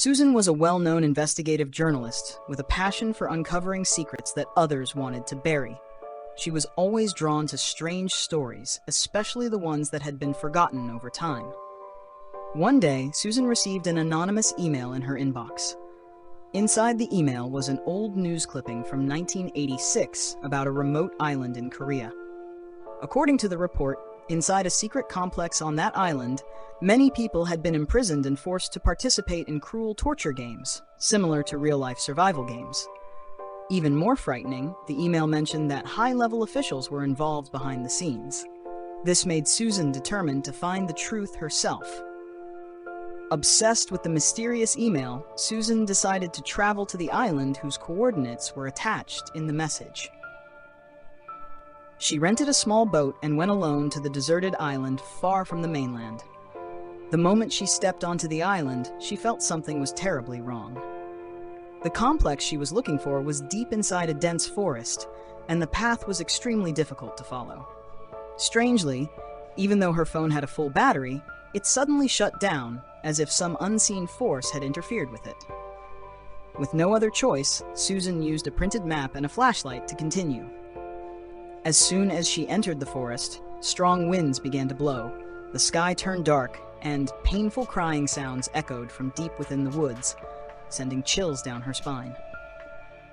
Susan was a well-known investigative journalist with a passion for uncovering secrets that others wanted to bury. She was always drawn to strange stories, especially the ones that had been forgotten over time. One day, Susan received an anonymous email in her inbox. Inside the email was an old news clipping from 1986 about a remote island in Korea. According to the report, inside a secret complex on that island, many people had been imprisoned and forced to participate in cruel torture games, similar to real-life survival games. Even more frightening, the email mentioned that high-level officials were involved behind the scenes. This made Susan determined to find the truth herself. Obsessed with the mysterious email, Susan decided to travel to the island whose coordinates were attached in the message. She rented a small boat and went alone to the deserted island far from the mainland. The moment she stepped onto the island, she felt something was terribly wrong. The complex she was looking for was deep inside a dense forest, and the path was extremely difficult to follow. Strangely, even though her phone had a full battery, it suddenly shut down, as if some unseen force had interfered with it. With no other choice, Susan used a printed map and a flashlight to continue. As soon as she entered the forest, strong winds began to blow, the sky turned dark, and painful crying sounds echoed from deep within the woods, sending chills down her spine.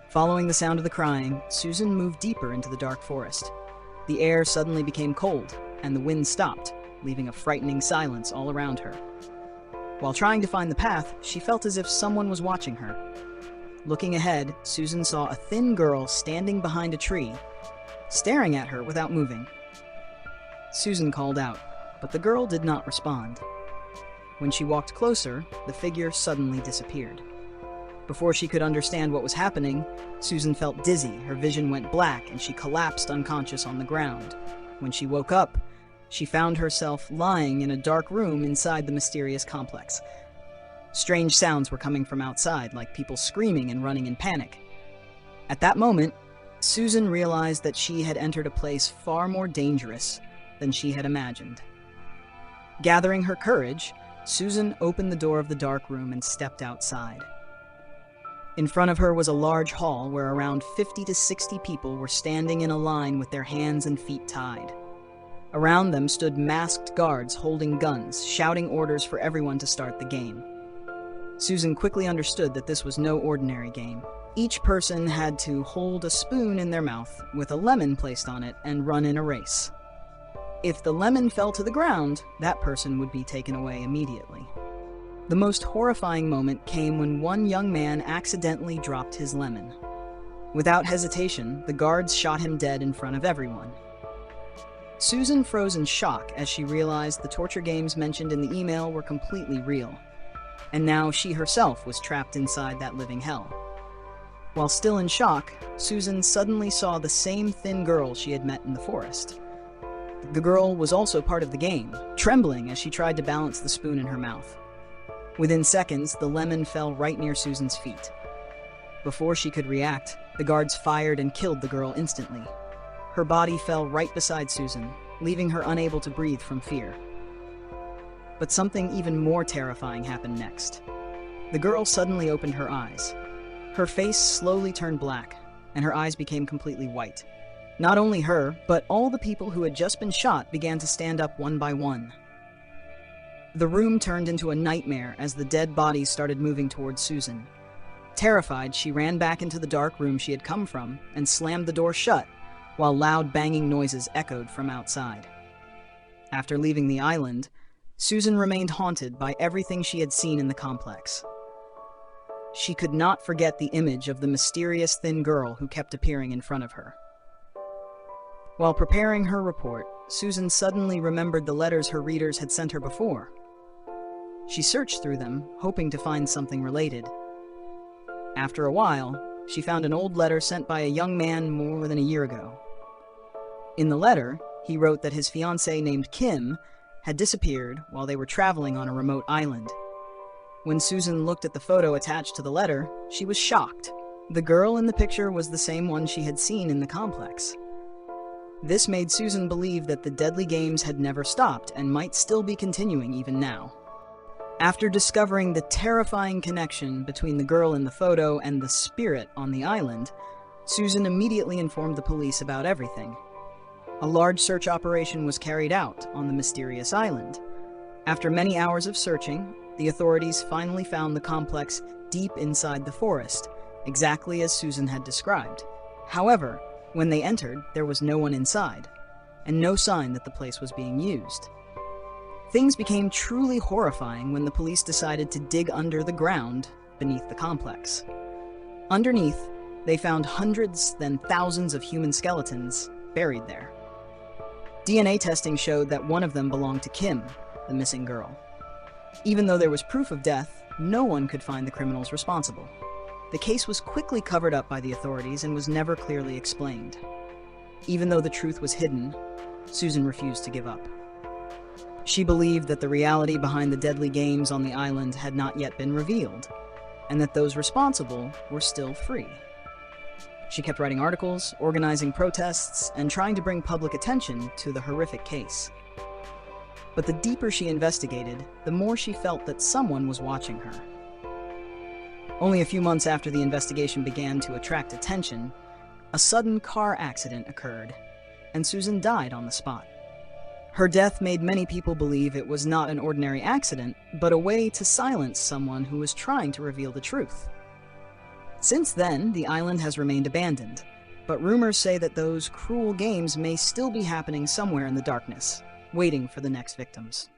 Following the sound of the crying, Susan moved deeper into the dark forest. The air suddenly became cold, and the wind stopped, leaving a frightening silence all around her. While trying to find the path, she felt as if someone was watching her. Looking ahead, Susan saw a thin girl standing behind a tree, staring at her without moving. Susan called out, but the girl did not respond. When she walked closer, the figure suddenly disappeared. Before she could understand what was happening, Susan felt dizzy, her vision went black, and she collapsed unconscious on the ground. When she woke up, she found herself lying in a dark room inside the mysterious complex. Strange sounds were coming from outside, like people screaming and running in panic. At that moment, Susan realized that she had entered a place far more dangerous than she had imagined. Gathering her courage, Susan opened the door of the dark room and stepped outside. In front of her was a large hall where around 50 to 60 people were standing in a line with their hands and feet tied. Around them stood masked guards holding guns, shouting orders for everyone to start the game. Susan quickly understood that this was no ordinary game. Each person had to hold a spoon in their mouth with a lemon placed on it and run in a race. If the lemon fell to the ground, that person would be taken away immediately. The most horrifying moment came when one young man accidentally dropped his lemon. Without hesitation, the guards shot him dead in front of everyone. Susan froze in shock as she realized the torture games mentioned in the email were completely real, and now she herself was trapped inside that living hell. While still in shock, Susan suddenly saw the same thin girl she had met in the forest. The girl was also part of the game, trembling as she tried to balance the spoon in her mouth. Within seconds, the lemon fell right near Susan's feet. Before she could react, the guards fired and killed the girl instantly. Her body fell right beside Susan, leaving her unable to breathe from fear. But something even more terrifying happened next. The girl suddenly opened her eyes. Her face slowly turned black, and her eyes became completely white. Not only her, but all the people who had just been shot began to stand up one by one. The room turned into a nightmare as the dead bodies started moving towards Susan. Terrified, she ran back into the dark room she had come from and slammed the door shut, while loud banging noises echoed from outside. After leaving the island, Susan remained haunted by everything she had seen in the complex. She could not forget the image of the mysterious thin girl who kept appearing in front of her. While preparing her report, Susan suddenly remembered the letters her readers had sent her before. She searched through them, hoping to find something related. After a while, she found an old letter sent by a young man more than a year ago. In the letter, he wrote that his fiancée named Kim had disappeared while they were traveling on a remote island. When Susan looked at the photo attached to the letter, she was shocked. The girl in the picture was the same one she had seen in the complex. This made Susan believe that the deadly games had never stopped and might still be continuing even now. After discovering the terrifying connection between the girl in the photo and the spirit on the island, Susan immediately informed the police about everything. A large search operation was carried out on the mysterious island. After many hours of searching, the authorities finally found the complex deep inside the forest, exactly as Susan had described. However, when they entered, there was no one inside, and no sign that the place was being used. Things became truly horrifying when the police decided to dig under the ground beneath the complex. Underneath, they found hundreds, then thousands of human skeletons buried there. DNA testing showed that one of them belonged to Kim, the missing girl. Even though there was proof of death, no one could find the criminals responsible. The case was quickly covered up by the authorities and was never clearly explained. Even though the truth was hidden, Susan refused to give up. She believed that the reality behind the deadly games on the island had not yet been revealed, and that those responsible were still free. She kept writing articles, organizing protests, and trying to bring public attention to the horrific case. But the deeper she investigated, the more she felt that someone was watching her. Only a few months after the investigation began to attract attention, a sudden car accident occurred, and Susan died on the spot. Her death made many people believe it was not an ordinary accident, but a way to silence someone who was trying to reveal the truth. Since then, the island has remained abandoned, but rumors say that those cruel games may still be happening somewhere in the darkness, waiting for the next victims.